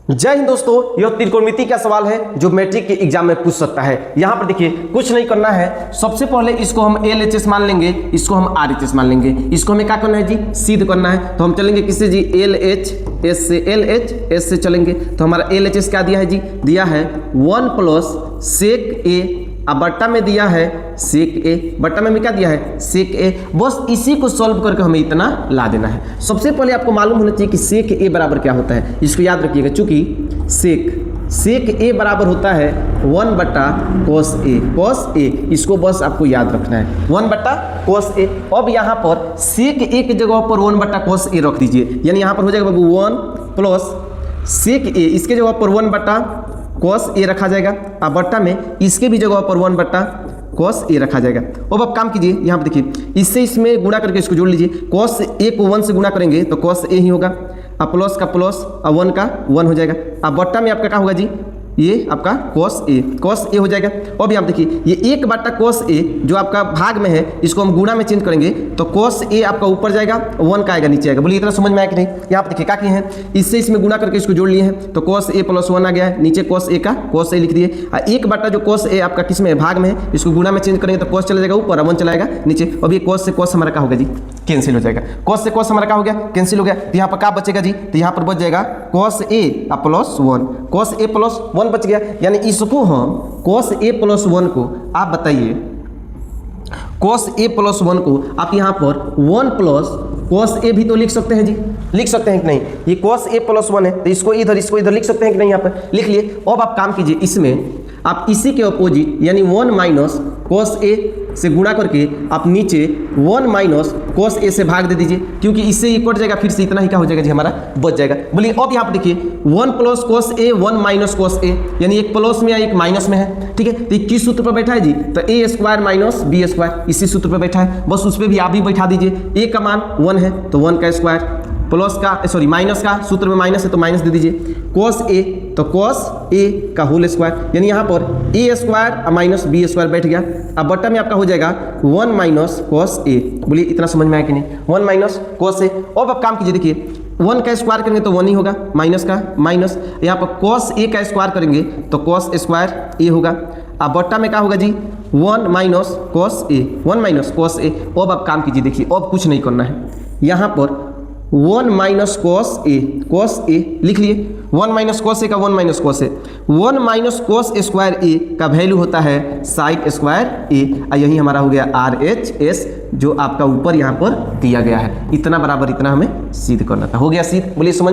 जय हिंद दोस्तों, यह त्रिकोणमिति का सवाल है जो मैट्रिक के एग्जाम में पूछ सकता है। यहाँ पर देखिए कुछ नहीं करना है। सबसे पहले इसको हम LHS मान लेंगे, इसको हम RHS मान लेंगे। इसको हमें क्या करना है जी, सिद्ध करना है। तो हम चलेंगे किससे जी, LHS से, LHS से चलेंगे। तो हमारा LHS क्या दिया है जी, दिया है 1 प्लस सेक ए, अब बट्टा में दिया है सेक ए, बट्टा में क्या दिया है सेक ए। बस इसी को सॉल्व करके हमें इतना ला देना है। सबसे पहले आपको मालूम होना चाहिए कि सेक ए बराबर क्या होता है, इसको याद रखिएगा। चूंकि सेक ए बराबर होता है 1 बट्टा कोस ए, कोस ए, इसको बस आपको याद रखना है 1 बट्टा कोस ए। अब यहाँ पर सेक ए की जगह पर 1 बट्टा कोस ए रख दीजिए, यानी यहाँ पर हो जाएगा बाबू 1 प्लस सेक ए, इसके जगह पर 1 बट्टा कोस ए रखा जाएगा। अब बट्टा में इसके भी जगह पर 1 बट्टा कोस ए रखा जाएगा। अब आप काम कीजिए, यहाँ पर देखिए इससे इसमें गुणा करके इसको जोड़ लीजिए। कोस ए को 1 से गुणा करेंगे तो कोस ए ही होगा, अब प्लस का प्लस और 1 का 1 हो जाएगा। अब बट्टा में आपका क्या होगा जी, ये आपका कोस ए हो जाएगा। अब यहाँ देखिए ये 1 बट्टा कोस ए जो आपका भाग में है, इसको हम गुणा में चेंज करेंगे तो कोस ए आपका ऊपर जाएगा, 1 का आएगा नीचे आएगा। बोलिए इतना समझ में आया कि नहीं। यहाँ पर देखिए क्या किए हैं, इससे इसमें गुणा करके इसको जोड़ लिए हैं तो कोस ए प्लस 1 आ गया है, नीचे कोस ए का कोस ए लिख दिए। 1 बट्टा जो कोस ए आपका किस में भाग में है, इसको गुणा में चेंज करेंगे तो कोस चला जाएगा ऊपर, 1 चलाएगा नीचे। अब ये कोस से कोस हमारा क्या होगा जी, कैंसिल हो जाएगा। कोस से कोस हमारा क्या हो गया, कैंसिल हो गया। तो यहाँ पर क्या बचेगा जी, तो यहाँ पर बच जाएगा कोस ए प्लस 1, कोस ए प्लस 1 बच गया। यानी इसको हम कोस ए प्लस 1 को आप बताइए, कोस ए प्लस 1 को आप यहाँ पर 1 प्लस कोस ए भी तो लिख सकते हैं जी, लिख सकते हैं कि नहीं। ये कोस ए प्लस 1 है तो इसको इधर लिख सकते हैं कि नहीं, यहाँ पर लिख लिए। अब आप काम कीजिए, इसमें आप इसी के अपोजिट यानी 1 माइनस कोस ए से गुणा करके आप नीचे 1 माइनस कोस ए से भाग दे दीजिए, क्योंकि इससे ये कट जाएगा, फिर से इतना ही क्या हो जाएगा जी हमारा बच जाएगा। बोलिए अब यहाँ पर देखिए 1 प्लस कोस ए 1 माइनस कोस ए, यानी एक प्लस में या एक माइनस में है, ठीक है। तो किस सूत्र पर बैठा है जी, तो ए स्क्वायर माइनस बी स्क्वायर, इसी सूत्र पर बैठा है। बस उस पर भी आप भी बैठा दीजिए। ए का मान 1 है तो 1 का स्क्वायर, प्लस का सॉरी माइनस का सूत्र में माइनस है तो माइनस दे दीजिए। कोस ए तो कोस ए का होल स्क्वायर, यानी यहाँ पर ए स्क्वायर माइनस बी स्क्वायर बैठ गया। अब बट्टा में आपका हो जाएगा 1 माइनस कोस ए। बोलिए इतना समझ में आया कि नहीं, 1 माइनस कोस ए। अब आप काम कीजिए, देखिए 1 का स्क्वायर करेंगे तो 1 ही होगा, माइनस का माइनस, यहाँ पर कोस ए का स्क्वायर करेंगे तो कोस स्क्वायर ए होगा। अब बट्टा में क्या होगा जी, 1 माइनस कोस ए, 1 माइनस कोस ए। अब आप काम कीजिए, देखिए अब कुछ नहीं करना है। यहाँ पर 1 माइनस कोस ए लिख लिए। 1 माइनस कोस ए का 1 माइनस कोस ए, 1 माइनस कोस स्क्वायर ए का वैल्यू होता है साइक स्क्वायर ए। यही हमारा हो गया RHS जो आपका ऊपर यहाँ पर दिया गया है। इतना बराबर इतना हमें सिद्ध करना था, हो गया सिद्ध। बोलिए समझ में।